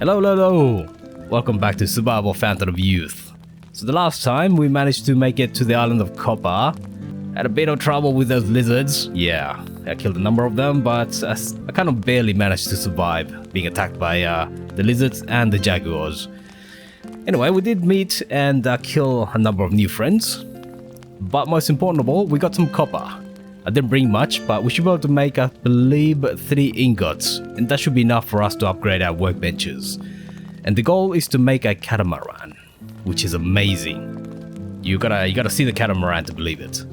Hello, hello, hello! Welcome back to Survival Fountain of Youth. So the last time we managed to make it to the island of Copper. Had a bit of trouble with those lizards. Yeah, I killed a number of them, but I kind of barely managed to survive being attacked by the lizards and the jaguars. Anyway, we did meet and kill a number of new friends. But most important of all, we got some copper. I didn't bring much, but we should be able to make, I believe, 3 ingots, and that should be enough for us to upgrade our workbenches. And the goal is to make a catamaran, which is amazing. You gotta see the catamaran to believe it.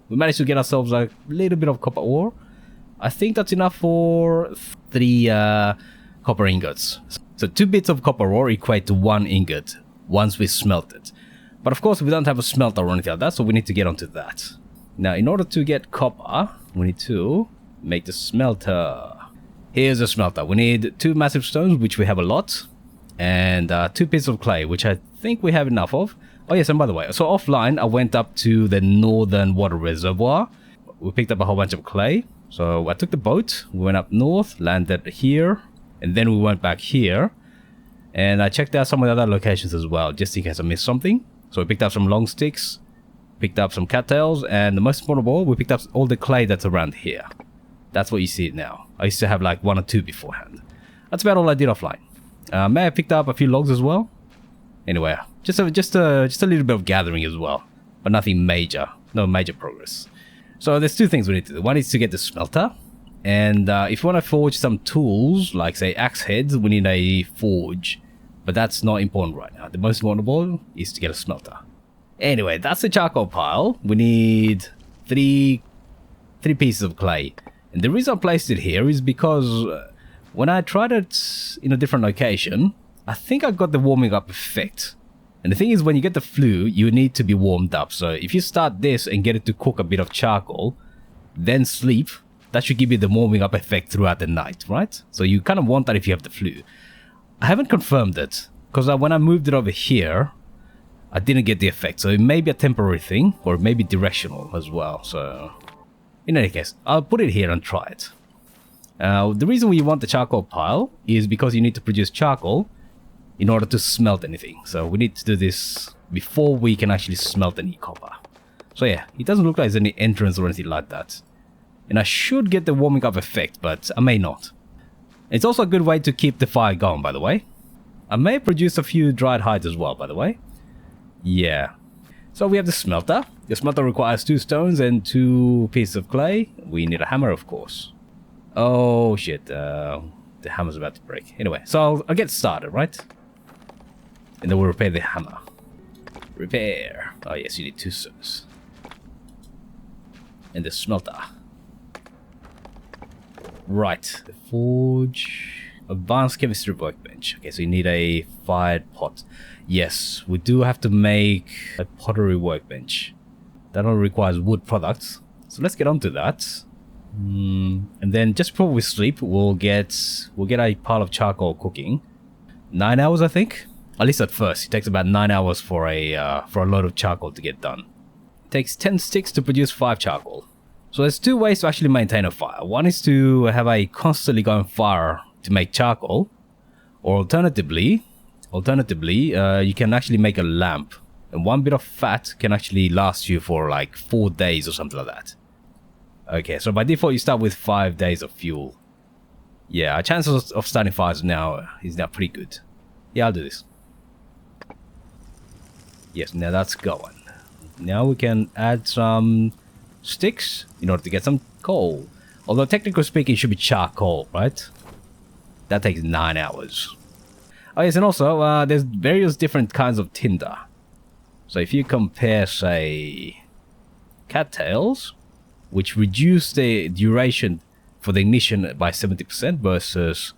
We managed to get ourselves a little bit of copper ore. I think that's enough for 3 copper ingots. So 2 bits of copper ore equate to 1 ingot once we smelt it. But of course, we don't have a smelter or anything like that, so we need to get onto that. Now, in order to get copper, we need to make the smelter. Here's a smelter. We need 2 massive stones, which we have a lot, and 2 pieces of clay, which I think we have enough of. Oh yes, and by the way, so offline, I went up to the northern water reservoir. We picked up a whole bunch of clay. So I took the boat, we went up north, landed here, and then we went back here. And I checked out some of the other locations as well, just in case I missed something. So we picked up some long sticks, picked up some cattails, and the most important of all, we picked up all the clay that's around here. That's what you see now. I used to have like 1 or 2 beforehand. That's about all I did offline. May have picked up a few logs as well. Anyway, just a little bit of gathering as well, but nothing major, no major progress. So there's 2 things we need to do. One is to get the smelter, and if you want to forge some tools, like say axe heads, we need a forge. But that's not important right now. The most important of all is to get a smelter. Anyway, that's the charcoal pile. We need 3 pieces of clay. And the reason I placed it here is because when I tried it in a different location, I think I got the warming up effect. And the thing is, when you get the flue, you need to be warmed up. So if you start this and get it to cook a bit of charcoal, then sleep, that should give you the warming up effect throughout the night, right? So you kind of want that if you have the flue. I haven't confirmed it, because when I moved it over here, I didn't get the effect. So it may be a temporary thing, or it may be directional as well. So in any case, I'll put it here and try it. The reason we want the charcoal pile is because you need to produce charcoal in order to smelt anything. So we need to do this before we can actually smelt any copper. So yeah, it doesn't look like there's any entrance or anything like that. And I should get the warming up effect, but I may not. It's also a good way to keep the fire going, by the way. I may produce a few dried hides as well, by the way. Yeah. So we have the smelter. The smelter requires 2 stones and 2 pieces of clay. We need a hammer, of course. Oh shit, the hammer's about to break. Anyway, so I'll get started, right? And then we'll repair the hammer. Repair. Oh yes, you need 2 stones. And the smelter. Right. The forge. Advanced chemistry workbench. Okay, so you need a fired pot. Yes, we do have to make a pottery workbench. That only requires wood products. So let's get on to that. And then just before we sleep, we'll get a pile of charcoal cooking. 9 hours, I think. At least at first, it takes about 9 hours for a load of charcoal to get done. It takes 10 sticks to produce 5 charcoal. So there's 2 ways to actually maintain a fire. One is to have a constantly going fire to make charcoal, or alternatively, you can actually make a lamp, and 1 bit of fat can actually last you for like 4 days or something like that. Okay, so by default you start with 5 days of fuel. Yeah, our chances of starting fires now is pretty good. Yeah, I'll do this. Yes, now that's going. Now we can add some sticks in order to get some coal. Although technically speaking, it should be charcoal, right? That takes 9 hours. Oh yes, and also there's various different kinds of tinder. So if you compare, say, cattails, which reduce the duration for the ignition by 70% versus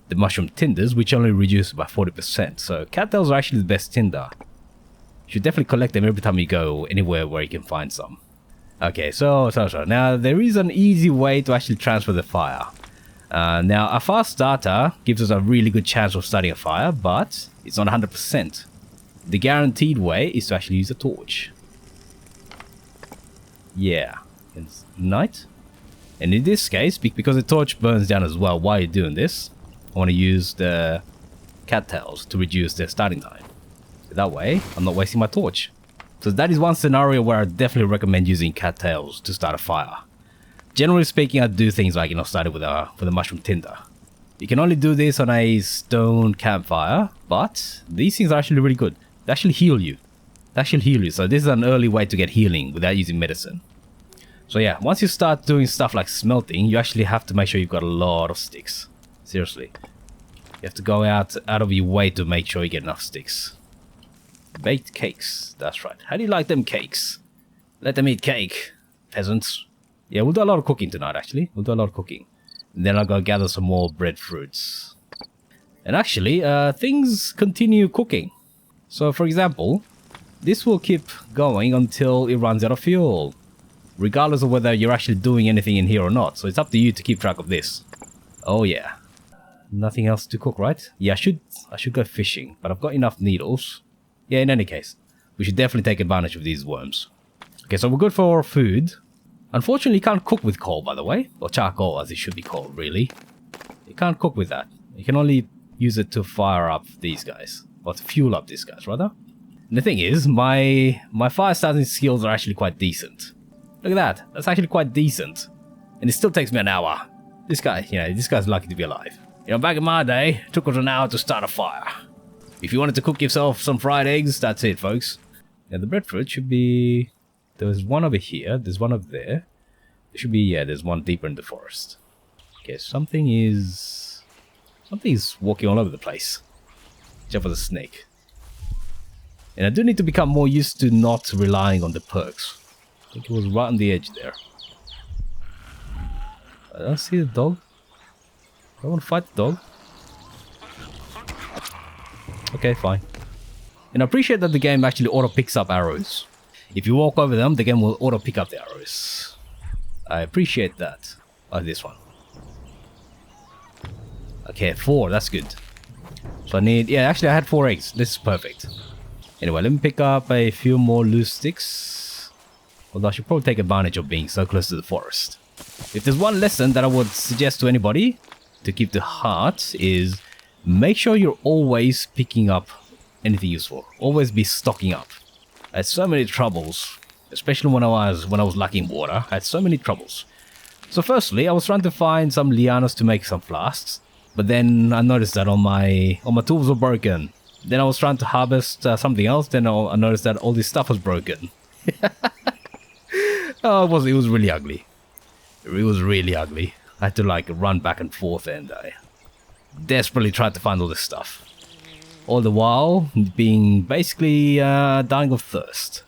the mushroom tinders, which only reduce by 40%. So cattails are actually the best tinder. You should definitely collect them every time you go anywhere where you can find some. Okay, so now there is an easy way to actually transfer the fire. Now a fast starter gives us a really good chance of starting a fire, but it's not 100%. The guaranteed way is to actually use a torch. Yeah, it's night. And in this case, because the torch burns down as well while you're doing this, I want to use the cattails to reduce their starting time. That way, I'm not wasting my torch. So that is one scenario where I definitely recommend using cattails to start a fire. Generally speaking, I do things like, starting with a mushroom tinder. You can only do this on a stone campfire, but these things are actually really good. They actually heal you. So this is an early way to get healing without using medicine. So yeah, once you start doing stuff like smelting, you actually have to make sure you've got a lot of sticks. Seriously. You have to go out of your way to make sure you get enough sticks. Baked cakes, that's right. How do you like them cakes? Let them eat cake, peasants. Yeah, we'll do a lot of cooking tonight, actually. We'll do a lot of cooking. And then I'll go gather some more breadfruits. And actually, things continue cooking. So, for example, this will keep going until it runs out of fuel, regardless of whether you're actually doing anything in here or not. So it's up to you to keep track of this. Oh yeah. Nothing else to cook, right? Yeah, I should go fishing, but I've got enough needles. Yeah, in any case, we should definitely take advantage of these worms. Okay, so we're good for food. Unfortunately, you can't cook with coal, by the way. Or charcoal, as it should be called, really. You can't cook with that. You can only use it to fire up these guys. Or to fuel up these guys, rather. And the thing is, my fire starting skills are actually quite decent. Look at that. That's actually quite decent. And it still takes me an hour. This guy, this guy's lucky to be alive. Back in my day, it took us an hour to start a fire. If you wanted to cook yourself some fried eggs, that's it, folks. Yeah, the breadfruit should be... There's one over here. There's one over there. There should be... there's one deeper in the forest. Okay, something is walking all over the place. Except for the snake. And I do need to become more used to not relying on the perks. I think it was right on the edge there. I don't see the dog. I want to fight the dog. Okay, fine. And I appreciate that the game actually auto-picks up arrows. If you walk over them, the game will auto-pick up the arrows. I appreciate that. Oh, this one. Okay, 4, that's good. So I need... Yeah, actually I had 4 eggs. This is perfect. Anyway, let me pick up a few more loose sticks. Although I should probably take advantage of being so close to the forest. If there's one lesson that I would suggest to anybody to keep to heart is make sure you're always picking up anything useful. Always be stocking up. I had so many troubles, especially when I was lacking water. I had so many troubles. So firstly, I was trying to find some lianas to make some flasks, but then I noticed that all my tools were broken. Then I was trying to harvest something else, then I noticed that all this stuff was broken. Oh, it was really ugly. It was really ugly. I had to run back and forth, and I desperately tried to find all this stuff. All the while being basically dying of thirst.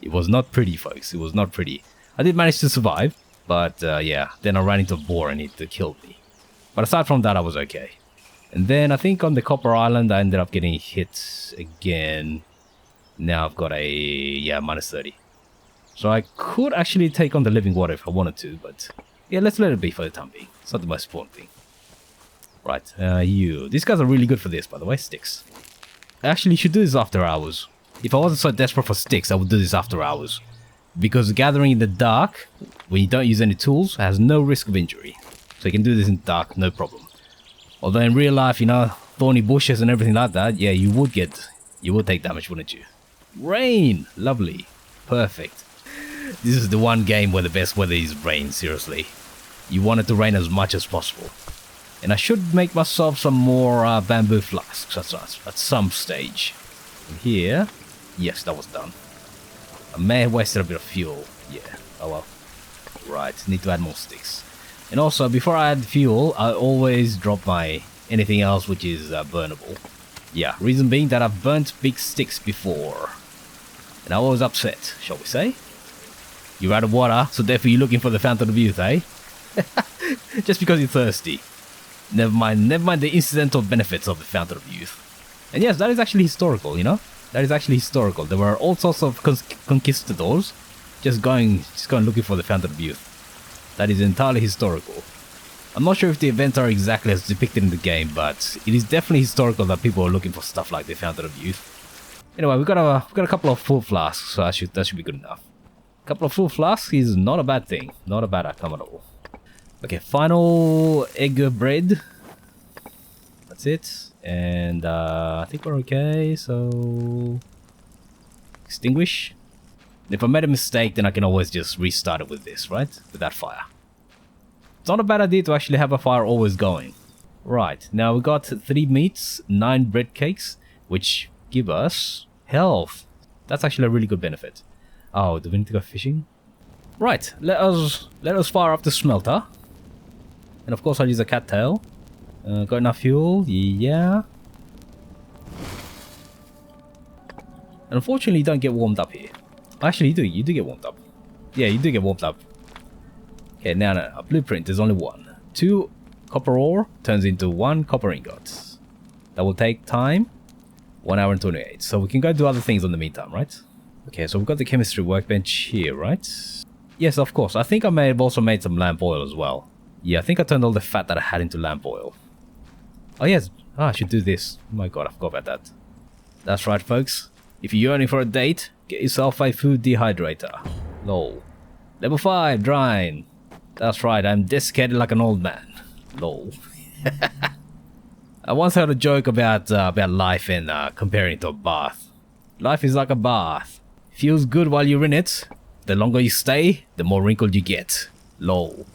It was not pretty, folks. It was not pretty. I did manage to survive, but yeah, then I ran into a boar and it killed me. But aside from that, I was okay. And then I think on the Copper Island, I ended up getting hit again. Now I've got a minus 30. So I could actually take on the living water if I wanted to, but yeah, let's let it be for the time being. It's not the most important thing. Right, these guys are really good for this, by the way, sticks. I actually should do this after hours. If I wasn't so desperate for sticks, I would do this after hours. Because gathering in the dark, when you don't use any tools, has no risk of injury. So you can do this in the dark, no problem. Although in real life, thorny bushes and everything like that, yeah, you would take damage, wouldn't you? Rain! Lovely. Perfect. This is the one game where the best weather is rain, seriously. You want it to rain as much as possible. And I should make myself some more bamboo flasks at some stage. And here, yes, that was done. I may have wasted a bit of fuel. Yeah, oh well. Right, need to add more sticks. And also, before I add fuel, I always drop my anything else which is burnable. Yeah, reason being that I've burnt big sticks before. And I was upset, shall we say? You're out of water, so therefore you're looking for the fountain of youth, eh? Just because you're thirsty. Never mind the incidental benefits of the fountain of youth. And yes, that is actually historical, That is actually historical. There were all sorts of conquistadors just going looking for the fountain of youth. That is entirely historical. I'm not sure if the events are exactly as depicted in the game, but it is definitely historical that people are looking for stuff like the fountain of youth. Anyway, we've got a couple of full flasks, so that should be good enough. A couple of full flasks is not a bad thing. Not a bad outcome at all. Okay, final egg bread. That's it. And I think we're okay, so... Extinguish. If I made a mistake, then I can always just restart it with this, right? With that fire. It's not a bad idea to actually have a fire always going. Right, now we got 3 meats, 9 bread cakes, which give us health. That's actually a really good benefit. Oh, do we need to go fishing? Right, let us fire up the smelter. And of course I'll use a cattail. Got enough fuel? Yeah. And unfortunately you don't get warmed up here. Actually you do get warmed up. Yeah, you do get warmed up. Okay, now a blueprint, there's only one. 2 copper ore turns into 1 copper ingot. That will take time. 1 hour and 28. So we can go do other things in the meantime, right? Okay, so we've got the chemistry workbench here, right? Yes, of course. I think I may have also made some lamp oil as well. Yeah, I think I turned all the fat that I had into lamp oil. Oh yes, I should do this. Oh my god, I forgot about that. That's right, folks. If you're yearning for a date, get yourself a food dehydrator. Lol. Level 5, drying. That's right, I'm desiccated like an old man. Lol. I once heard a joke about life and comparing it to a bath. Life is like a bath. Feels good while you're in it. The longer you stay, the more wrinkled you get. Lol.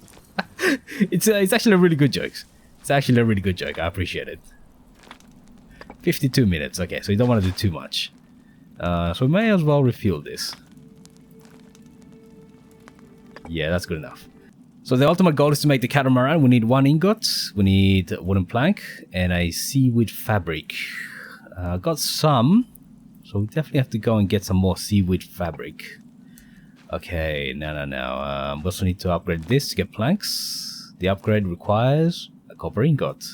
It's actually a really good joke. It's actually a really good joke. I appreciate it. 52 minutes. Okay, so you don't want to do too much. So we may as well refuel this. Yeah, that's good enough. So the ultimate goal is to make the catamaran. We need 1 ingot, we need a wooden plank, and a seaweed fabric. Got some, so we definitely have to go and get some more seaweed fabric. Okay, now. We also need to upgrade this to get planks. The upgrade requires a copper ingot.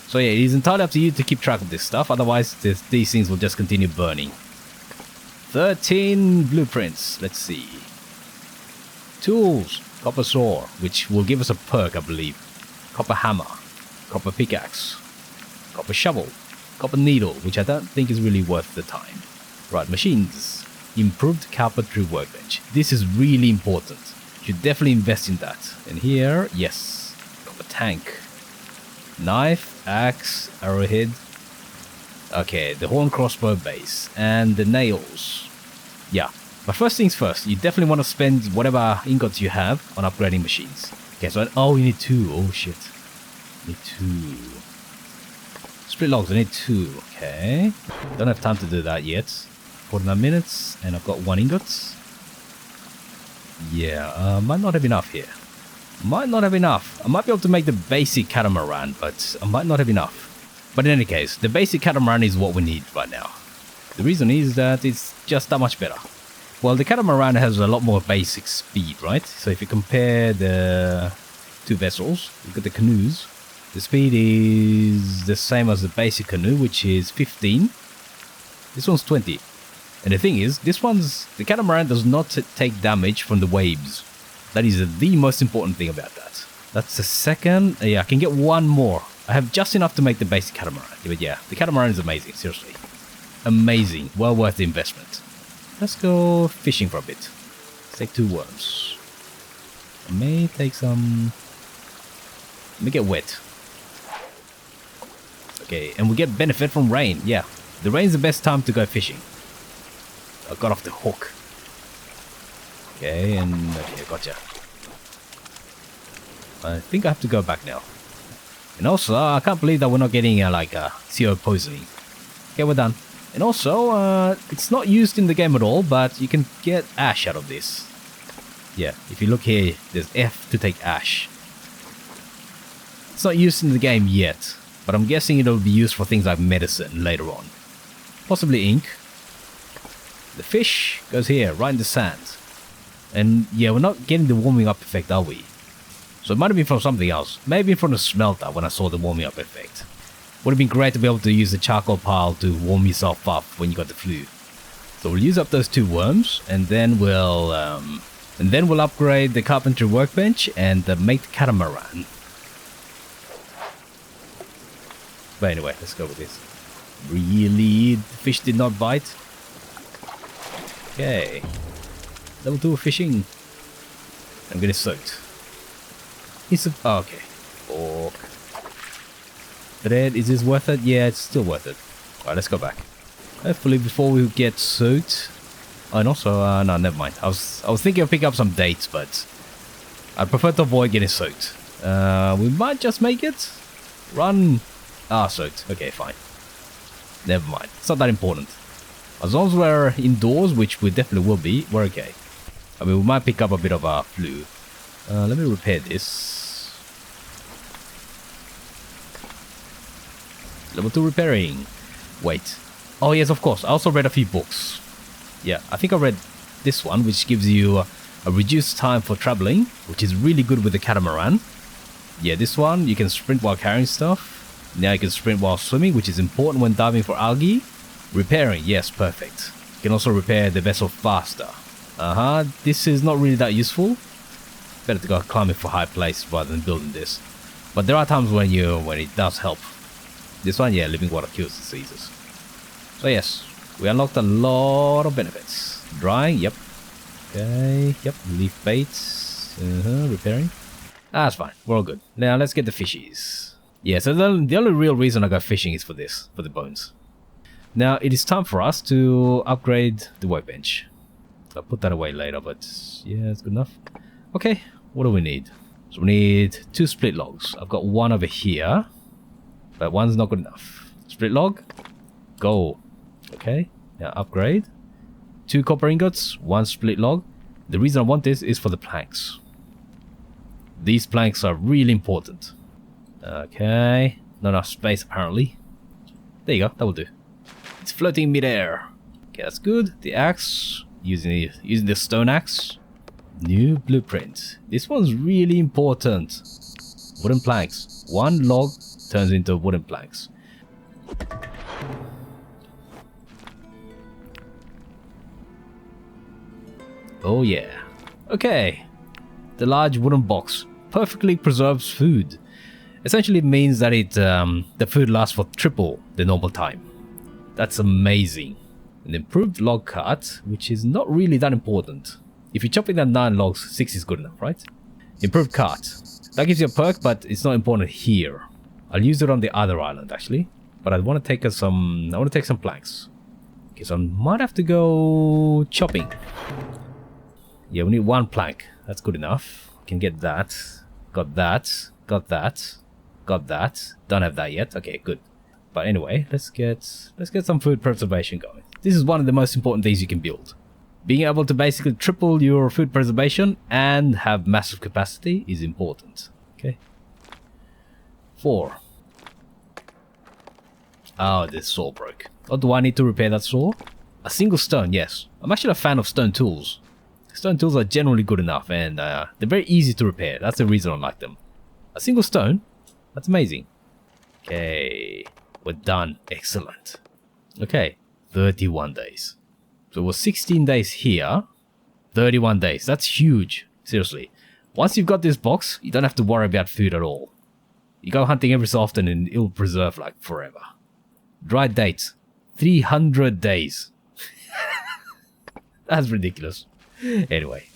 So yeah, it is entirely up to you to keep track of this stuff, otherwise these things will just continue burning. 13 blueprints, let's see. Tools. Copper saw, which will give us a perk, I believe. Copper hammer, copper pickaxe, copper shovel, copper needle, which I don't think is really worth the time. Right, machines. Improved carpentry workbench. This is really important. You should definitely invest in that. And here, yes, copper tank. Knife, axe, arrowhead. Okay, the horn crossbow base. And the nails. Yeah. But first things first, you definitely want to spend whatever ingots you have on upgrading machines. Okay, so oh, you need 2. Oh shit, need 2. Split logs, I need 2. Okay, don't have time to do that yet. 49 minutes, and I've got 1 ingot. Yeah, might not have enough here. Might not have enough. I might be able to make the basic catamaran, but I might not have enough. But in any case, the basic catamaran is what we need right now. The reason is that it's just that much better. Well, the catamaran has a lot more basic speed, right? So if you compare the 2 vessels, you've got the canoes. The speed is the same as the basic canoe, which is 15. This one's 20. And the thing is, the catamaran does not take damage from the waves. That is the most important thing about that. That's the second. Yeah, I can get 1 more. I have just enough to make the basic catamaran. But yeah, the catamaran is amazing, seriously. Amazing. Well worth the investment. Let's go fishing for a bit. Let's take 2 worms. I may take some... Let me get wet. Okay, and we get benefit from rain. Yeah, the rain's the best time to go fishing. I got off the hook. Okay, and... Okay, gotcha. I think I have to go back now. And also, I can't believe that we're not getting CO poisoning. Okay, we're done. And also, it's not used in the game at all, but you can get ash out of this. Yeah, if you look here, there's F to take ash. It's not used in the game yet, but I'm guessing it'll be used for things like medicine later on. Possibly ink. The fish goes here, right in the sand. And yeah, we're not getting the warming up effect, are we? So it might have been from something else. Maybe from the smelter when I saw the warming up effect. Would have been great to be able to use the charcoal pile to warm yourself up when you got the flu. So we'll use up those 2 worms, and then we'll upgrade the carpentry workbench and make the catamaran. But anyway, let's go with this. Really, the fish did not bite. Okay, level 2 of fishing. I'm getting soaked. Oh, okay. Fork. Thread, is this worth it? Yeah, it's still worth it. Alright, let's go back. Hopefully before we get soaked. Oh, and also, no, never mind. I was thinking of picking up some dates, but I prefer to avoid getting soaked. We might just make it. Run. Ah, soaked. Okay, fine. Never mind. It's not that important. As long as we're indoors, which we definitely will be, we're okay. I mean, we might pick up a bit of a flu. Let me repair this. Level 2 repairing. Wait. Oh, yes, of course. I also read a few books. Yeah, I think I read this one, which gives you a reduced time for traveling, which is really good with the Catamaran. Yeah, this one, you can sprint while carrying stuff. Now you can sprint while swimming, which is important when diving for algae. Repairing, yes, perfect. You can also repair the vessel faster. This is not really that useful. Better to go climbing for high places rather than building this. But there are times when it does help. This one, yeah, living water kills diseases. So yes, we unlocked a lot of benefits. Drying, yep. Okay, yep, leaf baits. Repairing. That's fine, we're all good. Now let's get the fishies. Yeah, so the only real reason I go fishing is for this, for the bones. Now it is time for us to upgrade the workbench. I'll put that away later, but yeah, it's good enough. Okay, what do we need? So we need 2 split logs. I've got one over here, but one's not good enough. Split log, go. Okay, now upgrade. 2 copper ingots, 1 split log. The reason I want this is for the planks. These planks are really important. Okay, not enough space apparently. There you go, that will do. It's floating midair. Okay, that's good. The axe, using the stone axe. New blueprint. This one's really important. Wooden planks. 1 log turns into wooden planks. Oh yeah. Okay. The large wooden box perfectly preserves food. Essentially it means that the food lasts for triple the normal time. That's amazing. An improved log cut, which is not really that important. If you're chopping down 9 logs, 6 is good enough, right? Improved cut. That gives you a perk, but it's not important here. I'll use it on the other island actually. But I want to take some planks. Okay, so I might have to go chopping. Yeah, we need 1 plank. That's good enough. Can get that. Got that. Got that. Got that. Don't have that yet. Okay, good. But anyway, let's get some food preservation going. This is one of the most important things you can build. Being able to basically triple your food preservation and have massive capacity is important. Okay. 4. Oh, this saw broke. Oh, do I need to repair that saw? A single stone, yes. I'm actually a fan of stone tools. Stone tools are generally good enough and they're very easy to repair. That's the reason I like them. A single stone? That's amazing. Okay, we're done. Excellent. Okay, 31 days. So it was 16 days here, 31 days. That's huge. Seriously. Once you've got this box, you don't have to worry about food at all. You go hunting every so often and it'll preserve like forever. Dried dates. 300 days. That's ridiculous. Anyway,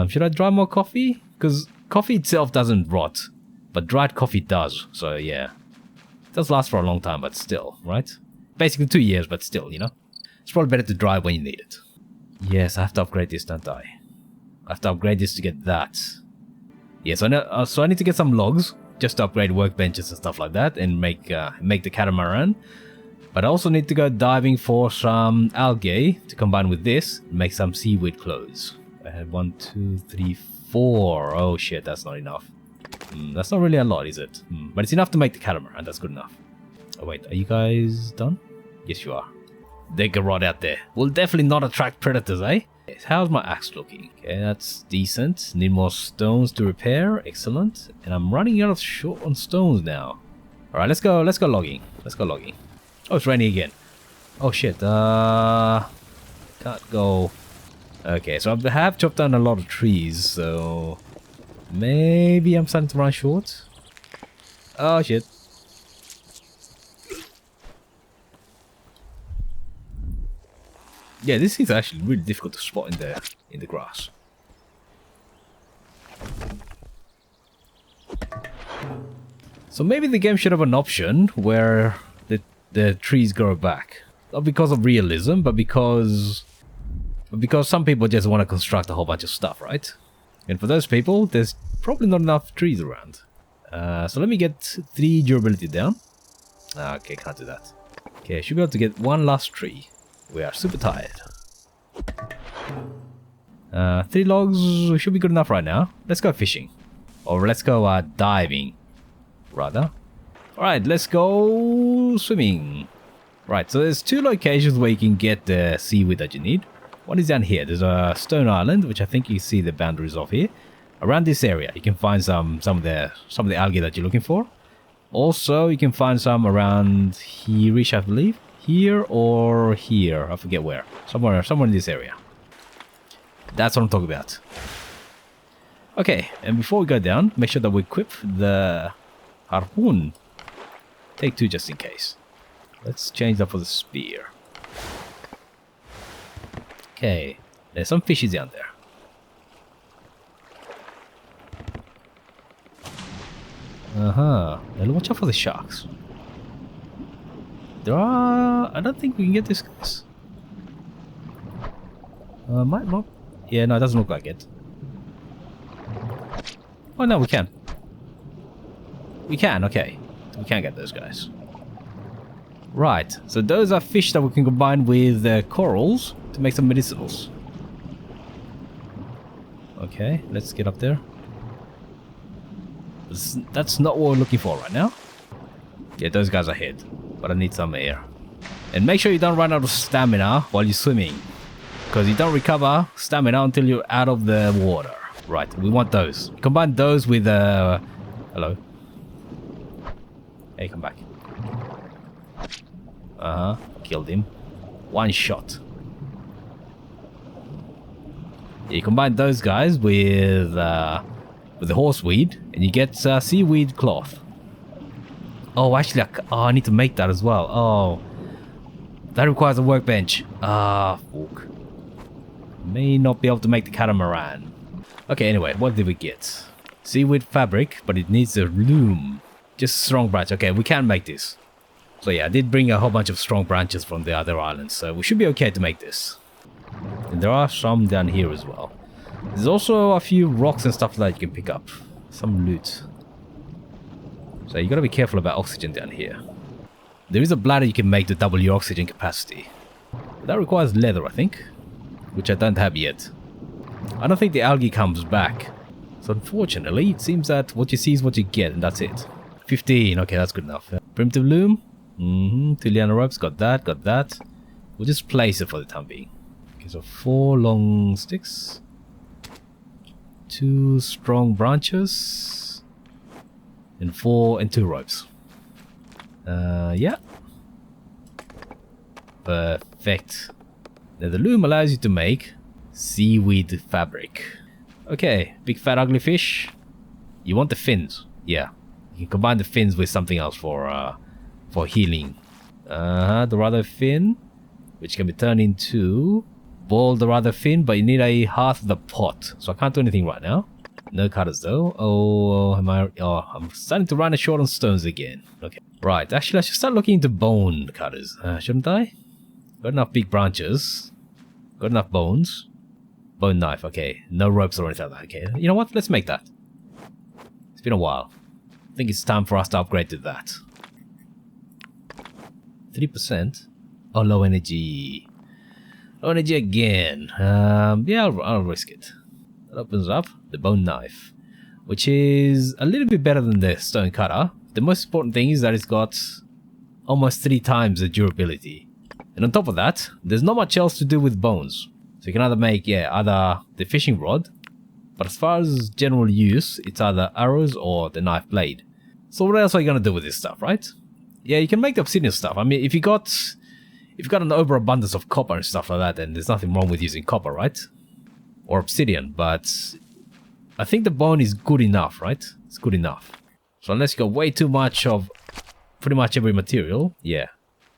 should I dry more coffee? Because coffee itself doesn't rot, but dried coffee does, so yeah. It does last for a long time, but still, right? Basically 2 years, but still, you know? It's probably better to dry when you need it. Yes, I have to upgrade this, don't I? I have to upgrade this to get that. Yes, so I need to get some logs, just to upgrade workbenches and stuff like that, and make the catamaran. But I also need to go diving for some algae to combine with this and make some seaweed clothes. I had 1, 2, 3, 4. Oh shit, that's not enough. That's not really a lot, is it? But it's enough to make the catamaran, that's good enough. Oh wait, are you guys done? Yes, you are. They can rot out there. Will definitely not attract predators, eh? Yes, how's my axe looking? Okay, that's decent. Need more stones to repair. Excellent. And I'm running out of short on stones now. Alright, let's go logging. Let's go logging. Oh, it's raining again. Oh shit, can't go. Okay, so I have chopped down a lot of trees, so maybe I'm starting to run short. Oh shit. Yeah, this is actually really difficult to spot in the grass. So maybe the game should have an option where the trees grow back. Not because of realism, but because some people just want to construct a whole bunch of stuff, right? And for those people, there's probably not enough trees around. So let me get 3 durability down. Okay, can't do that. Okay, should be able to get 1 last tree. We are super tired. 3 logs should be good enough right now. Let's go fishing. Or let's go diving, rather. Alright, let's go swimming. Right, so there's 2 locations where you can get the seaweed that you need. One is down here. There's a stone island, which I think you see the boundaries of here. Around this area, you can find some of the algae that you're looking for. Also, you can find some around here-ish, I believe. Here or here, I forget where. Somewhere in this area. That's what I'm talking about. Okay, and before we go down, make sure that we equip the harpoon. Take 2 just in case. Let's change that for the spear. Okay, there's some fishes down there. And watch out for the sharks. There are... I don't think we can get this guys. Might not. Yeah, no, it doesn't look like it. Oh no, we can. We can, okay. We can get those guys. Right, so those are fish that we can combine with corals to make some medicinals. Okay, let's get up there. That's not what we're looking for right now. Yeah, those guys are hid, but I need some air. And make sure you don't run out of stamina while you're swimming, because you don't recover stamina until you're out of the water. Right, we want those. Combine those with hello. Hey, come back. Killed him. 1 shot. Yeah, you combine those guys with the horseweed, and you get seaweed cloth. Oh, actually, I need to make that as well. Oh, that requires a workbench. Fuck. May not be able to make the catamaran. Okay, anyway, what did we get? Seaweed fabric, but it needs a loom. Just strong branch. Okay, we can make this. So yeah, I did bring a whole bunch of strong branches from the other islands, so we should be okay to make this. And there are some down here as well. There's also a few rocks and stuff that you can pick up. Some loot. So you gotta be careful about oxygen down here. There is a bladder you can make to double your oxygen capacity. But that requires leather, I think. Which I don't have yet. I don't think the algae comes back. So unfortunately, it seems that what you see is what you get, and that's it. 15, okay, that's good enough. Primitive loom. 2 liana ropes, got that. We'll just place it for the time being. Okay, so 4 long sticks. 2 strong branches. And 2 ropes. Yeah. Perfect. Now the loom allows you to make seaweed fabric. Okay, big fat ugly fish. You want the fins? Yeah. You can combine the fins with something else for healing. Dorado fin, which can be turned into boiled Dorado fin, but you need a half of the pot, so I can't do anything right now. No cutters though. I'm starting to run short on stones again. Okay, right. Actually, I should start looking into bone cutters, shouldn't I? Got enough big branches. Got enough bones. Bone knife. Okay, no ropes or anything like that. Okay, you know what? Let's make that. It's been a while. I think it's time for us to upgrade to that. 3%. Oh, low energy. Low energy again. Yeah, I'll risk it. That opens up the bone knife, which is a little bit better than the stone cutter. The most important thing is that it's got almost 3 times the durability. And on top of that, there's not much else to do with bones. So you can either make, either the fishing rod, but as far as general use, it's either arrows or the knife blade. So what else are you gonna do with this stuff, right? Yeah, you can make the obsidian stuff. I mean, if you got an overabundance of copper and stuff like that, then there's nothing wrong with using copper, right? Or obsidian, but I think the bone is good enough, right? It's good enough. So unless you got way too much of pretty much every material, yeah,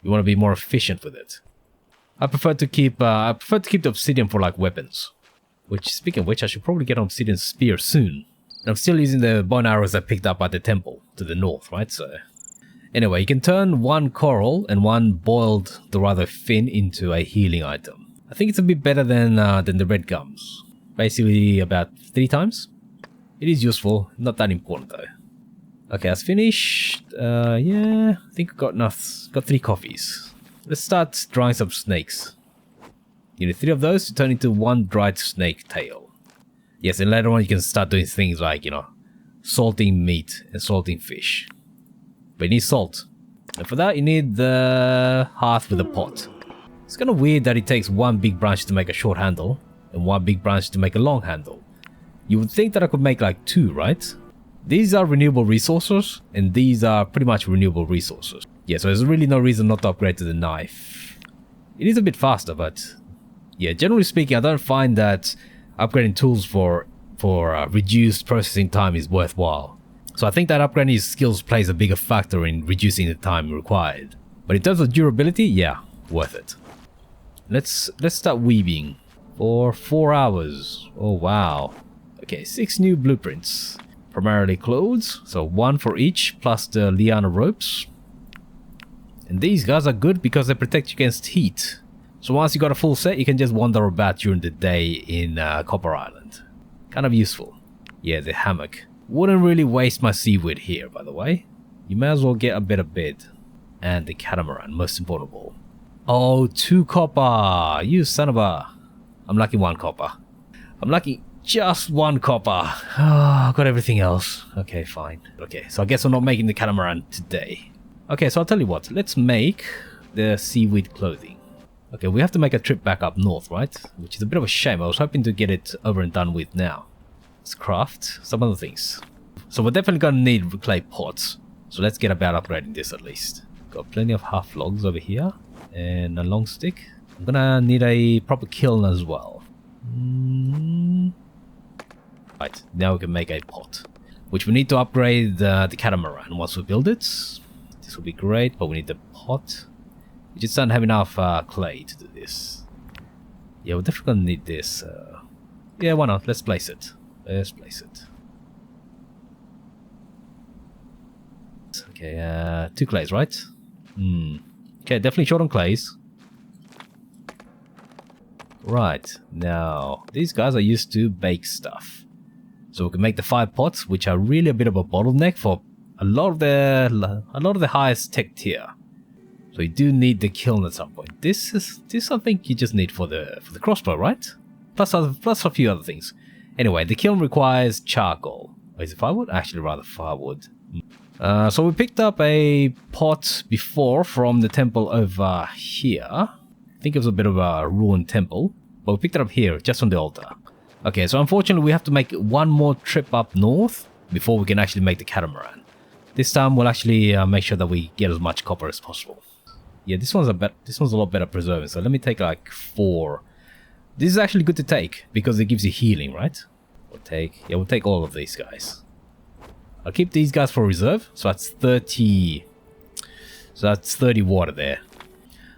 you want to be more efficient with it. I prefer to keep the obsidian for like weapons. Which, speaking of which, I should probably get an obsidian spear soon. I'm still using the bow and arrows I picked up at the temple to the north, right? So anyway, you can turn one coral and one boiled Dorado fin into a healing item. I think it's a bit better than the red gums. Basically about 3 times. It is useful, not that important though. Okay, that's finished. Yeah, I think I got enough. Got 3 coffees. Let's start drying some snakes. You need 3 of those to turn into 1 dried snake tail. Yes, and later on you can start doing things like, you know, salting meat and salting fish. But you need salt. And for that you need the hearth with a pot. It's kind of weird that it takes 1 big branch to make a short handle and 1 big branch to make a long handle. You would think that I could make like 2, right? These are renewable resources and these are pretty much renewable resources. Yeah, so there's really no reason not to upgrade to the knife. It is a bit faster, but yeah, generally speaking, I don't find that upgrading tools for reduced processing time is worthwhile. So I think that upgrading his skills plays a bigger factor in reducing the time required. But in terms of durability, yeah, worth it. Let's start weaving for 4 hours. Oh wow. Okay, 6 new blueprints. Primarily clothes, so 1 for each plus the liana ropes. And these guys are good because they protect you against heat. So once you got a full set, you can just wander about during the day in Copper Island. Kind of useful. Yeah, the hammock. Wouldn't really waste my seaweed here, by the way. You may as well get a better bed. And the catamaran, most important of all. Oh, 2 copper! You son of a... I'm lucky 1 copper. I'm lucky just 1 copper. Oh, got everything else. Okay, fine. Okay, so I guess I'm not making the catamaran today. Okay, so I'll tell you what. Let's make the seaweed clothing. Okay, we have to make a trip back up north, right? Which is a bit of a shame. I was hoping to get it over and done with now. Let's craft some other things. So we're definitely going to need clay pots. So let's get about upgrading this at least. Got plenty of half logs over here. And a long stick. I'm going to need a proper kiln as well. Right, now we can make a pot. Which we need to upgrade the catamaran once we build it. This will be great, but we need the pot. We just don't have enough clay to do this. Yeah, we're definitely gonna need this. Yeah, why not? Let's place it. Let's place it. Okay, 2 clays, right? Okay, definitely short on clays. Right, now these guys are used to bake stuff. So we can make the 5 pots, which are really a bit of a bottleneck for a lot of the highest tech tier. So you do need the kiln at some point. This I think you just need for the crossbow, right? Plus a few other things. Anyway, the kiln requires charcoal. Oh, is it firewood? Actually, rather firewood. So we picked up a pot before from the temple over here. I think it was a bit of a ruined temple, but we picked it up here, just on the altar. Okay, so unfortunately we have to make 1 more trip up north before we can actually make the catamaran. This time we'll actually make sure that we get as much copper as possible. Yeah, this one's a lot better preserved, so let me take like 4. This is actually good to take because it gives you healing, right? We'll take all of these guys. I'll keep these guys for reserve, so that's 30. So that's 30 water there.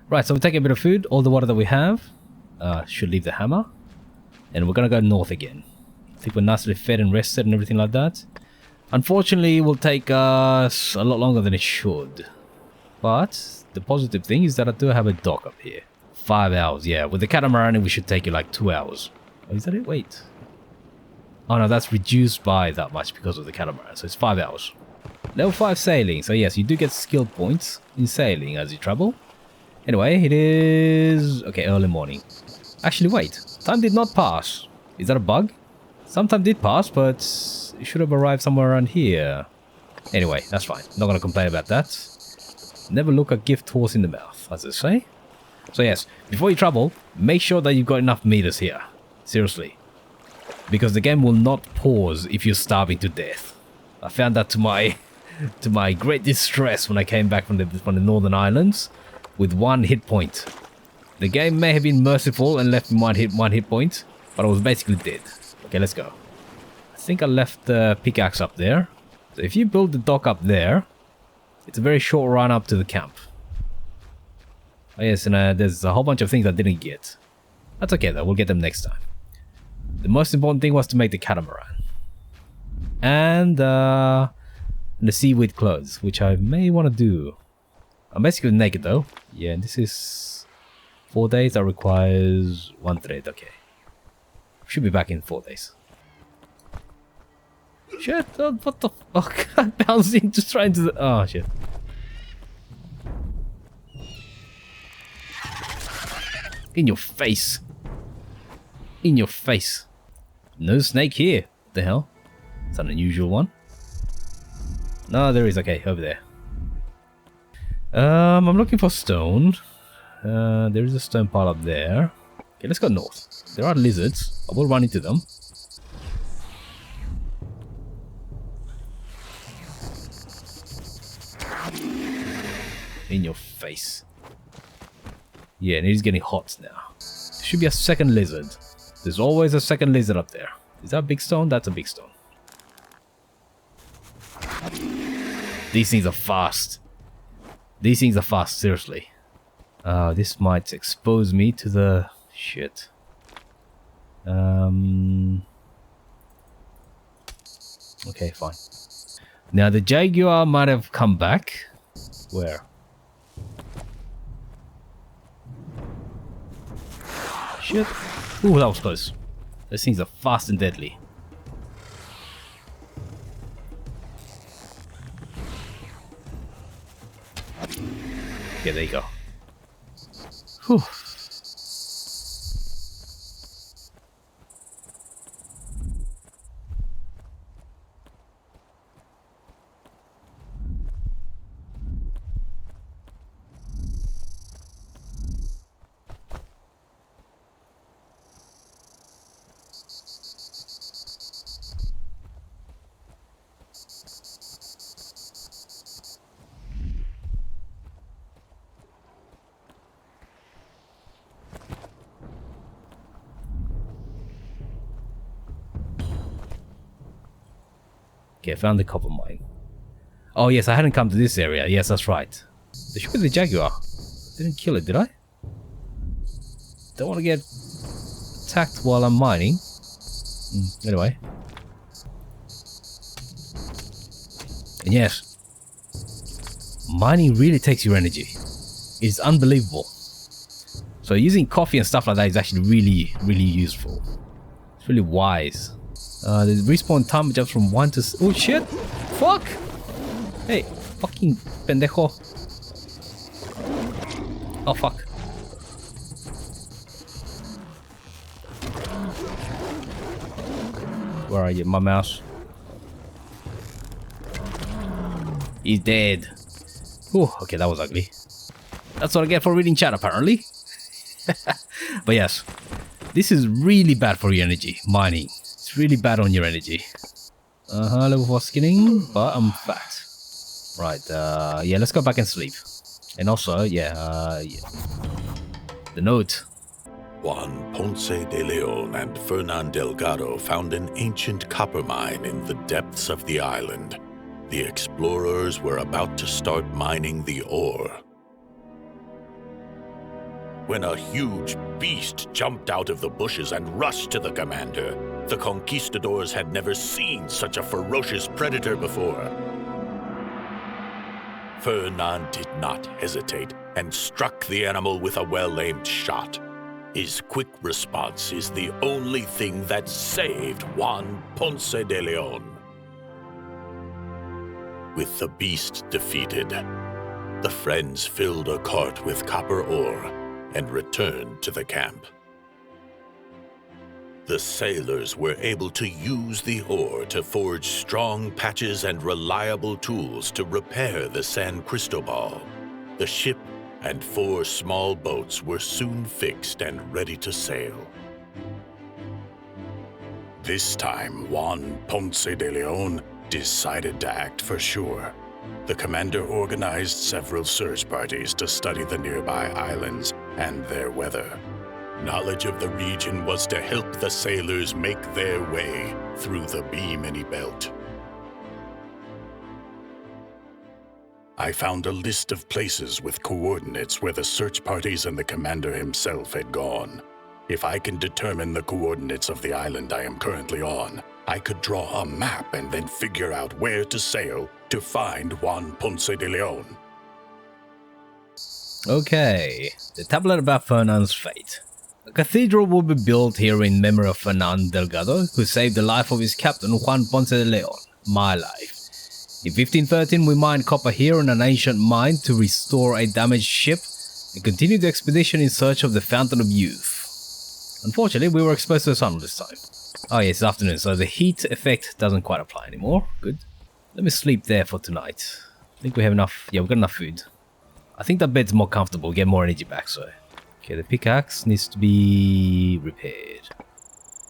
Right, so we'll take a bit of food, all the water that we have. Should leave the hammer. And we're gonna go north again. I think we're nicely fed and rested and everything like that. Unfortunately, it will take us a lot longer than it should. But the positive thing is that I do have a dock up here. 5 hours, yeah. With the catamaran, we should take it like 2 hours. Oh, is that it? Wait. Oh no, that's reduced by that much because of the catamaran. So it's 5 hours. Level 5 sailing. So yes, you do get skill points in sailing as you travel. Anyway, it is... okay, early morning. Actually, wait. Time did not pass. Is that a bug? Some time did pass, but it should have arrived somewhere around here. Anyway, that's fine. Not gonna complain about that. Never look a gift horse in the mouth, as they say. So yes, before you travel, make sure that you've got enough meters here. Seriously. Because the game will not pause if you're starving to death. I found that to my great distress when I came back from the Northern Islands with 1 hit point. The game may have been merciful and left me one hit point, but I was basically dead. Okay, let's go. I think I left the pickaxe up there. So if you build the dock up there, it's a very short run up to the camp. Oh yes, and there's a whole bunch of things I didn't get. That's okay though, we'll get them next time. The most important thing was to make the catamaran. And the seaweed clothes, which I may want to do. I'm basically naked though. Yeah, this is 4 days. That requires 1 trade. Okay. Should be back in 4 days. Shit, what the fuck? I'm bouncing, just trying to... Oh, shit. In your face. In your face. No snake here. What the hell? It's an unusual one. No, there is. Okay, over there. I'm looking for stone. There is a stone pile up there. Okay, let's go north. There are lizards. I will run into them. In your face. Yeah, and it is getting hot now. There should be a second lizard. There's always a second lizard up there. Is that a big stone? That's a big stone. These things are fast. These things are fast, seriously. This might expose me to the... Shit. Okay, fine. Now the jaguar might have come back. Where? Shit. Ooh, that was close. Those things are fast and deadly. Yeah, there you go. Whew. Okay, I found the copper mine. Oh yes, I hadn't come to this area. Yes, that's right. There should be the jaguar. Didn't kill it, did I? Don't want to get attacked while I'm mining. Anyway. And yes, mining really takes your energy. It's unbelievable. So using coffee and stuff like that is actually really, really useful. It's really wise. The respawn time jumps from 1 to... Oh shit! Fuck! Hey, fucking pendejo. Oh fuck. Where are you, my mouse? He's dead. Oh, okay, that was ugly. That's what I get for reading chat, apparently. But yes, this is really bad for your energy, mining. It's really bad on your energy. Level 4 skinning, but I'm fat. Right, yeah, let's go back and sleep. And also, yeah. The note. Juan Ponce de Leon and Fernan Delgado found an ancient copper mine in the depths of the island. The explorers were about to start mining the ore when a huge beast jumped out of the bushes and rushed to the commander. The conquistadors had never seen such a ferocious predator before. Fernan did not hesitate and struck the animal with a well-aimed shot. His quick response is the only thing that saved Juan Ponce de Leon. With the beast defeated, the friends filled a cart with copper ore and returned to the camp. The sailors were able to use the ore to forge strong patches and reliable tools to repair the San Cristobal. The ship and 4 small boats were soon fixed and ready to sail. This time, Juan Ponce de Leon decided to act for sure. The commander organized several search parties to study the nearby islands and their weather. Knowledge of the region was to help the sailors make their way through the Bimini Belt. I found a list of places with coordinates where the search parties and the commander himself had gone. If I can determine the coordinates of the island I am currently on, I could draw a map and then figure out where to sail to find Juan Ponce de Leon. Okay, the tablet about Fernand's fate. A cathedral will be built here in memory of Fernand Delgado, who saved the life of his captain Juan Ponce de Leon, my life. In 1513 we mined copper here in an ancient mine to restore a damaged ship and continued the expedition in search of the Fountain of Youth. Unfortunately, we were exposed to the sun this time. Oh yes, it's afternoon, so the heat effect doesn't quite apply anymore. Good. Let me sleep there for tonight. I think we have enough. Yeah, we've got enough food. I think that bed's more comfortable, get more energy back, so... Okay, the pickaxe needs to be repaired.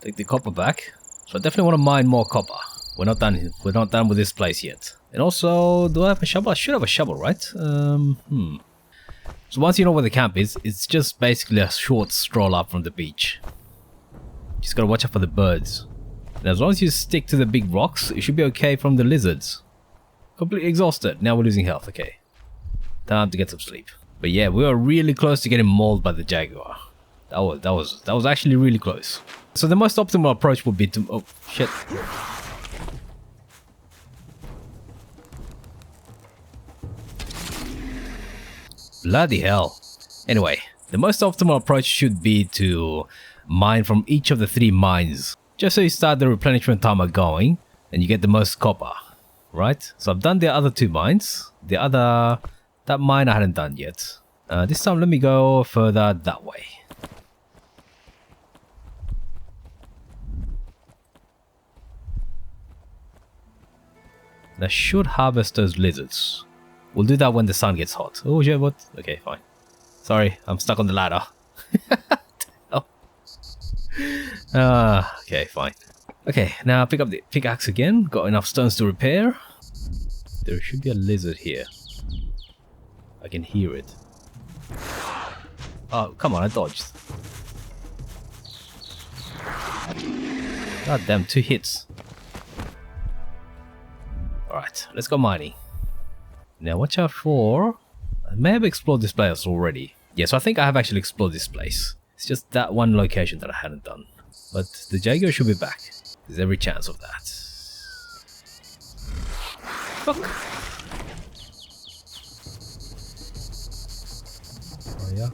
Take the copper back. So I definitely want to mine more copper. We're not done with this place yet. And also, do I have a shovel? I should have a shovel, right? So once you know where the camp is, it's just basically a short stroll up from the beach. Just gotta watch out for the birds. And as long as you stick to the big rocks, you should be okay from the lizards. Completely exhausted. Now we're losing health, okay. Time to get some sleep. But yeah, we were really close to getting mauled by the jaguar. That was actually really close. So the most optimal approach would be to... Oh, shit. Bloody hell. Anyway, the most optimal approach should be to mine from each of the 3 mines. Just so you start the replenishment timer going and you get the most copper. Right? So I've done the other 2 mines. That mine I hadn't done yet. This time let me go further that way. And I should harvest those lizards. We'll do that when the sun gets hot. Oh, yeah, what? Okay, fine. Sorry, I'm stuck on the ladder. Okay, fine. Okay, now pick up the pickaxe again. Got enough stones to repair. There should be a lizard here. I can hear it. Oh, come on, I dodged. God damn, 2 hits. Alright, let's go mining. Now watch out for... I may have explored this place already. Yeah, so I think I have actually explored this place. It's just that one location that I hadn't done. But the jaguar should be back. There's every chance of that. Fuck! Oh yeah.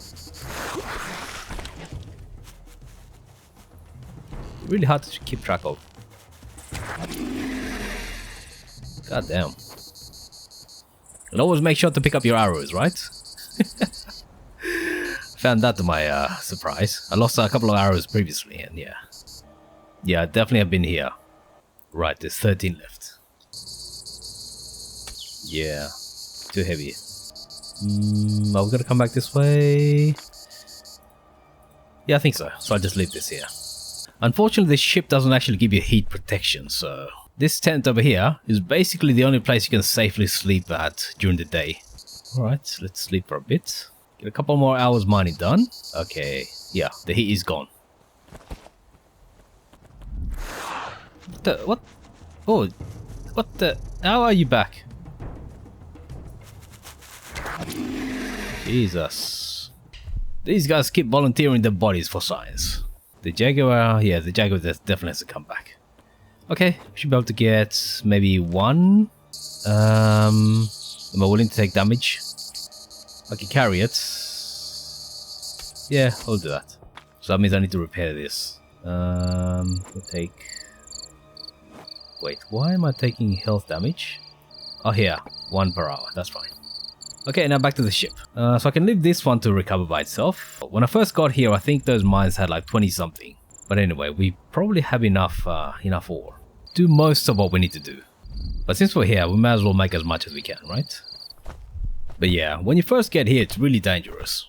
Really hard to keep track of. God damn. And always make sure to pick up your arrows, right? Found that to my surprise. I lost a couple of arrows previously, and yeah. Yeah, I definitely have been here. Right, there's 13 left. Yeah, too heavy. Are we gonna come back this way? Yeah, I think so. So I'll just leave this here. Unfortunately, this ship doesn't actually give you heat protection, so... This tent over here is basically the only place you can safely sleep at during the day. Alright, let's sleep for a bit. Get a couple more hours mining done. Okay, yeah, the heat is gone. What? Oh, what the? How are you back? Jesus. These guys keep volunteering their bodies for science. The jaguar, yeah, the jaguar definitely has to come back. Okay, we should be able to get maybe 1. Am I willing to take damage? I can carry it. Yeah, I'll do that. So that means I need to repair this. We'll take... Wait, why am I taking health damage? Oh, here. 1 per hour. That's fine. Okay, now back to the ship. So I can leave this one to recover by itself. When I first got here, I think those mines had like 20 something. But anyway, we probably have enough ore. Do most of what we need to do. But since we're here, we might as well make as much as we can, right? But yeah, when you first get here, it's really dangerous.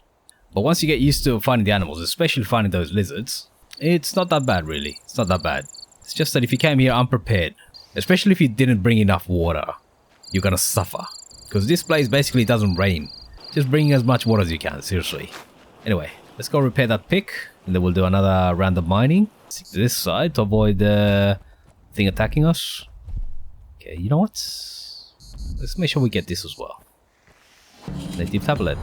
But once you get used to finding the animals, especially finding those lizards, it's not that bad really. It's not that bad. It's just that if you came here unprepared, especially if you didn't bring enough water, you're gonna suffer. Because this place basically doesn't rain. Just bring as much water as you can, seriously. Anyway, let's go repair that pick. And then we'll do another round of mining. Stick to this side to avoid the thing attacking us. Okay, you know what? Let's make sure we get this as well. Native tablet.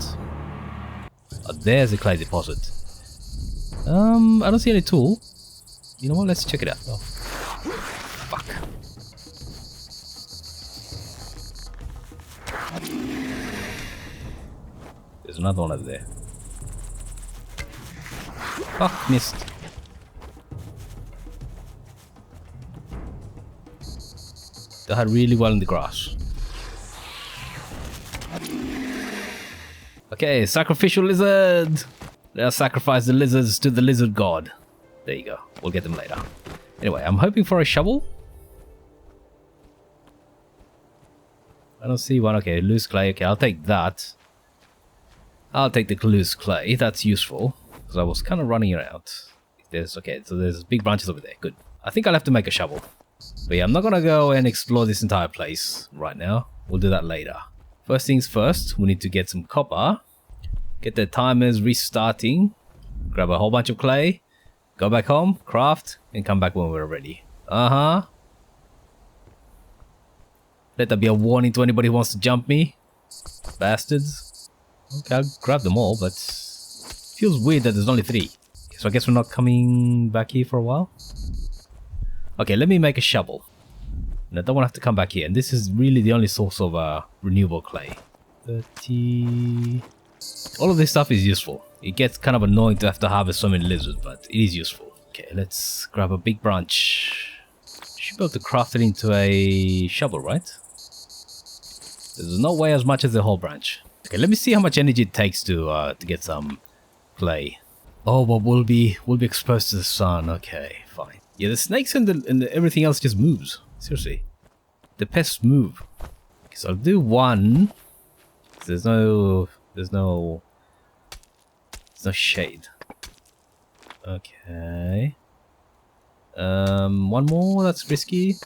Oh, there's a clay deposit. I don't see any tool. You know what? Let's check it out. Oh. There's another one over there. Fuck, missed. They had really well in the grass. Okay, sacrificial lizard! Let's sacrifice the lizards to the lizard god. There you go. We'll get them later. Anyway, I'm hoping for a shovel. I don't see one. Okay, loose clay. Okay, I'll take that. I'll take the loose clay. That's useful. Because I was kind of running out. Okay, so there's big branches over there. Good. I think I'll have to make a shovel. But yeah, I'm not going to go and explore this entire place right now. We'll do that later. First things first, we need to get some copper. Get the timers restarting. Grab a whole bunch of clay. Go back home, craft, and come back when we're ready. Uh-huh. Let that be a warning to anybody who wants to jump me. Bastards. Okay, I'll grab them all, but feels weird that there's only 3. Okay, so I guess we're not coming back here for a while. Okay, let me make a shovel. And I don't want to have to come back here. And this is really the only source of renewable clay. 30... All of this stuff is useful. It gets kind of annoying to have to harvest so many lizards, but it is useful. Okay, let's grab a big branch. Should be able to craft it into a shovel, right? There's no way as much as the whole branch. Okay, let me see how much energy it takes to get some clay. Oh, but we'll be exposed to the sun. Okay, fine. Yeah, the snakes and everything else just moves. Seriously, the pests move. Okay, so I'll do one. There's no shade. Okay. One more. That's risky.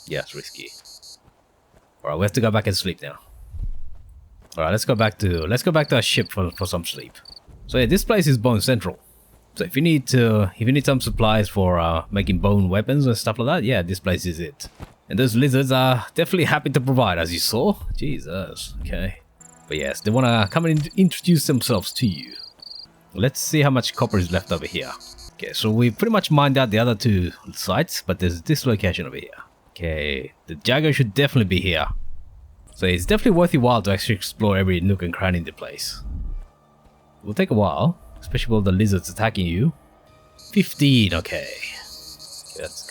Yeah, it's risky. All right, we have to go back and sleep now. All right, let's go back to our ship for some sleep. So yeah, this place is Bone Central. So if you need some supplies for making bone weapons and stuff like that, yeah, this place is it. And those lizards are definitely happy to provide, as you saw. Jesus. Okay. But yes, they want to come and introduce themselves to you. Let's see how much copper is left over here. Okay, so we pretty much mined out the other 2 sites, but there's this location over here. Okay, the Jagger should definitely be here. So it's definitely worth your while to actually explore every nook and cranny in the place. It will take a while, especially with all the lizards attacking you. 15, okay.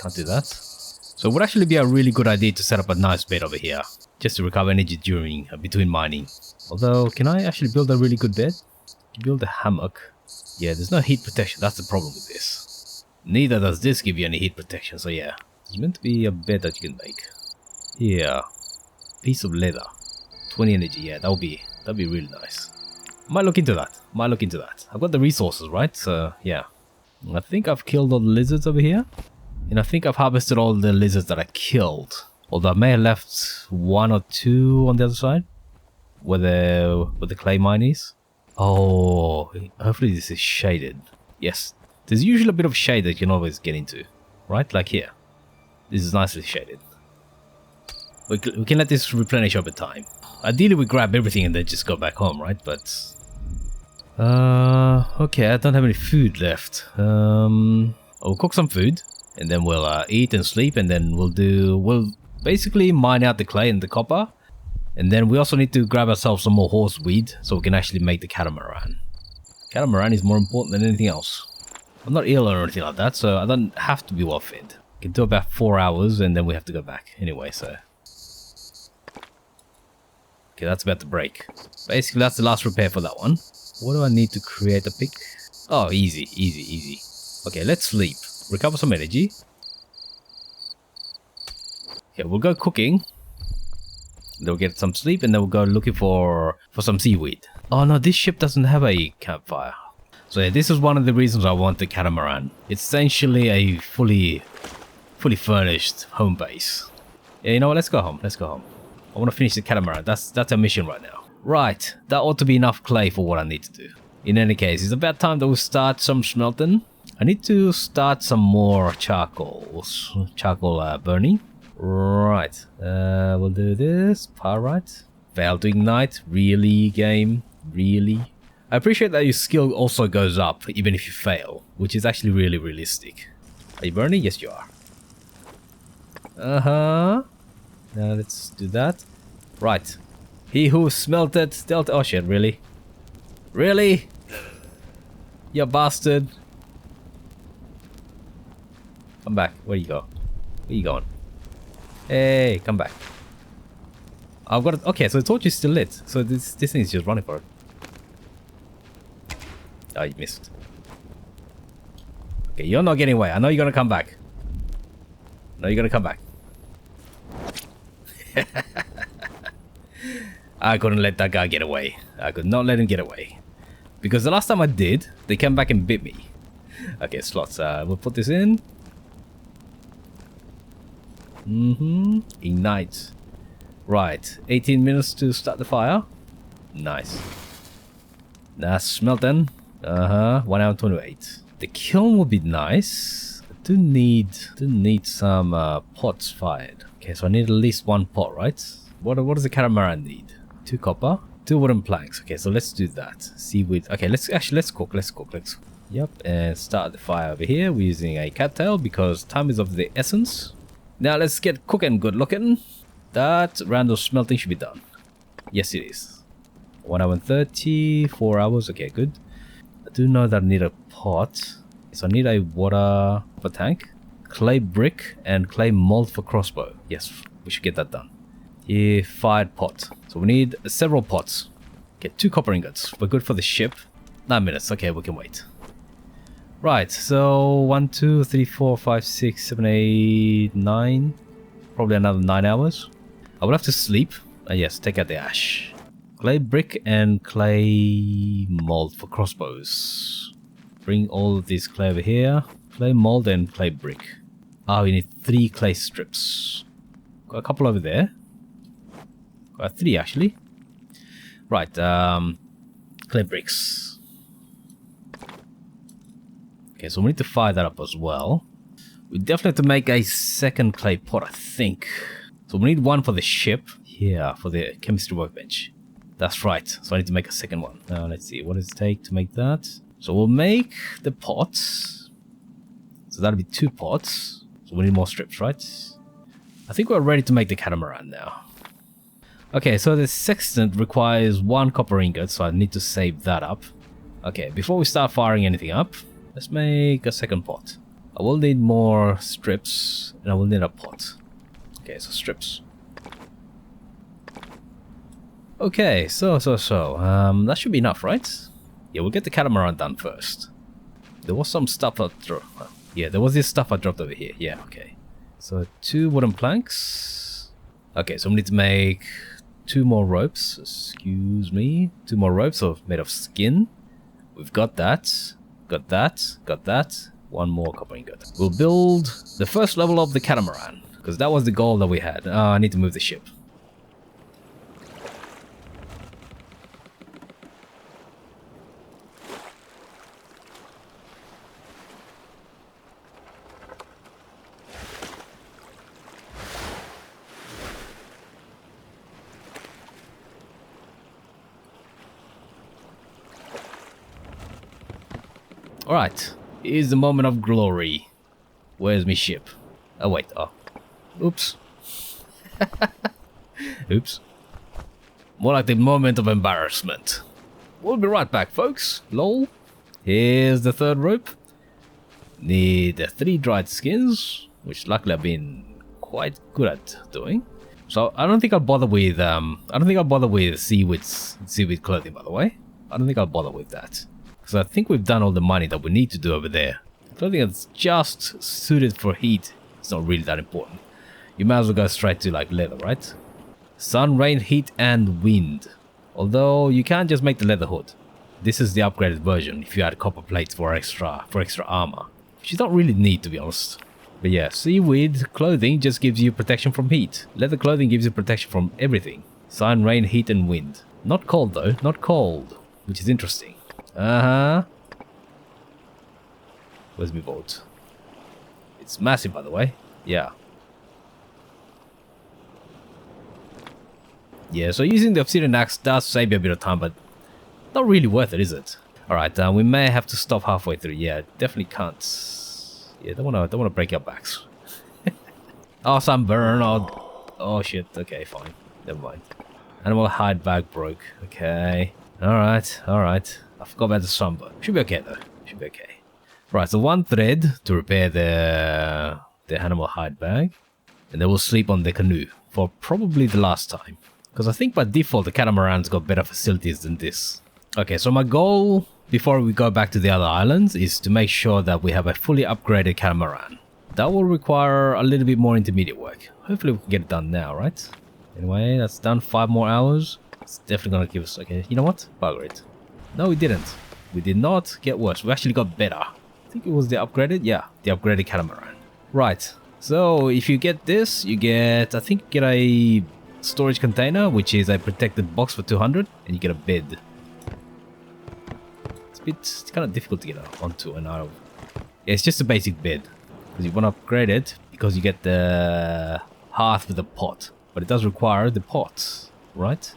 Can't do that. So it would actually be a really good idea to set up a nice bed over here, just to recover energy during between mining. Although, can I actually build a really good bed? Build a hammock. Yeah, there's no heat protection. That's the problem with this. Neither does this give you any heat protection. So yeah, it's meant to be a bed that you can make. Yeah, piece of leather, 20 energy. Yeah, that'll be really nice. Might look into that. I've got the resources, right? So yeah, I think I've killed all the lizards over here, and I think I've harvested all the lizards that I killed. Although I may have left 1 or 2 on the other side, where the clay mine is. Oh, hopefully this is shaded. Yes, there's usually a bit of shade that you can always get into, right? Like here. This is nicely shaded. We can let this replenish over time. Ideally we grab everything and then just go back home, right? But okay, I don't have any food left. I'll cook some food and then we'll eat and sleep, and then we'll basically mine out the clay and the copper. And then we also need to grab ourselves some more horseweed so we can actually make the catamaran. Catamaran is more important than anything else. I'm not ill or anything like that, so I don't have to be well fed. I can do about 4 hours and then we have to go back anyway, so. Okay, that's about to break. Basically, that's the last repair for that one. What do I need to create a pick? Oh, easy. Okay, let's sleep. Recover some energy. Okay, we'll go cooking. Then we'll get some sleep, and then we'll go looking for some seaweed. Oh no, this ship doesn't have a campfire. So yeah, this is one of the reasons I want the catamaran. It's essentially a fully furnished home base. Yeah, you know what? Let's go home. I want to finish the catamaran. That's our mission right now. Right, that ought to be enough clay for what I need to do. In any case, it's about time that we start some smelting. I need to start some more charcoal burning. Right, we'll do this. Pyrite. Fail to ignite. Really, game? Really? I appreciate that your skill also goes up even if you fail, which is actually really realistic. Are you burning? Yes, you are. Now let's do that. Right. He who smelted dealt. Oh shit, really? Really? You bastard. Come back. Where you go? Where you going? Hey, come back. I've got it. Okay, so the torch is still lit. So this thing is just running for it. Oh, you missed. Okay, you're not getting away. I know you're gonna come back. No, you're gonna come back. I couldn't let that guy get away. I could not let him get away. Because the last time I did, they came back and bit me. Okay, slots. We'll put this in. Ignite. Right. 18 minutes to start the fire. Nice. That's smelting. 1 hour 28. The kiln would be nice. I do need some pots fired. Okay, so I need at least 1 pot, right? What does the catamaran need? 2 copper, 2 wooden planks. Okay, so let's do that. Seaweed. Okay, let's cook. Yep, and start the fire over here. We're using a cattail because time is of the essence. Now let's get cooking, good looking. That random smelting should be done. Yes, it is. 1 hour and 30, 4 hours. Okay, good. I do know that I need a pot. So I need a water tank, clay brick, and clay mold for crossbow. Yes, we should get that done. Here, fired pot. So we need several pots. Get 2 copper ingots. We're good for the ship. 9 minutes. Okay, we can wait. Right, so 1, 2, 3, 4, 5, 6, 7, 8, 9. Probably another 9 hours. I will have to sleep. Yes, take out the ash. Clay brick and clay mold for crossbows. Bring all of this clay over here. Clay mold and clay brick. Ah, we need 3 clay strips. Got a couple over there. Got 3 actually. Right, clay bricks. Okay, so we need to fire that up as well. We definitely have to make a second clay pot, I think. So we need 1 for the ship. Yeah, for the chemistry workbench. That's right. So I need to make a second one. Now let's see. What does it take to make that? So we'll make the pots. So that'll be 2 pots. So we need more strips, right? I think we're ready to make the catamaran now. Okay, so the sextant requires 1 copper ingot, so I need to save that up. Okay, before we start firing anything up, let's make a second pot. I will need more strips, and I will need a pot. Okay, so strips. Okay, so that should be enough, right? Yeah, we'll get the catamaran done first. There was some stuff I dropped. Yeah, there was this stuff I dropped over here. Yeah, okay. So 2 wooden planks. Okay, so we need to make 2 more ropes. Excuse me. 2 more ropes made of skin. We've got that. Got that. 1 more copper ingot. We'll build the first level of the catamaran, because that was the goal that we had. I need to move the ship. Alright, here's the moment of glory. Where's my ship? Oh wait, oops. Oops. More like the moment of embarrassment. We'll be right back, folks. Lol. Here's the 3rd rope. Need 3 dried skins, which luckily I've been quite good at doing. So I don't think I'll bother with seaweed clothing, by the way. I don't think I'll bother with that. Because I think we've done all the mining that we need to do over there. Clothing that's just suited for heat, it's not really that important. You might as well go straight to like leather, right? Sun, rain, heat, and wind. Although you can't just make the leather hood. This is the upgraded version if you add copper plates for extra armor. Which you don't really need, to be honest. But yeah, seaweed clothing just gives you protection from heat. Leather clothing gives you protection from everything. Sun, rain, heat, and wind. Not cold though, not cold. Which is interesting. Where's my boat? It's massive, by the way. Yeah. Yeah, so using the obsidian axe does save you a bit of time, but not really worth it, is it? Alright, we may have to stop halfway through. Yeah, definitely can't. Yeah, don't wanna break your backs. Oh, sunburn. Oh shit. Okay, fine. Never mind. Animal hide bag broke. Okay. Alright, alright. I forgot about the sunburn. Should be okay though. Should be okay. Right, so 1 thread to repair the animal hide bag. And then we'll sleep on the canoe for probably the last time. Because I think by default the Catamaran's got better facilities than this. Okay, so my goal before we go back to the other islands is to make sure that we have a fully upgraded Catamaran. That will require a little bit more intermediate work. Hopefully we can get it done now, right? Anyway, that's done. 5 more hours. It's definitely gonna give us... Okay, you know what? Bugger it. No, we didn't. We did not get worse. We actually got better. I think it was the upgraded... Yeah, the upgraded Catamaran. Right. So, if you get this, you get... I think you get a storage container, which is a protected box for 200. And you get a bed. It's kind of difficult to get onto and out of. Yeah, it's just a basic bed. Because you want to upgrade it because you get the hearth with the pot. But it does require the pot, right?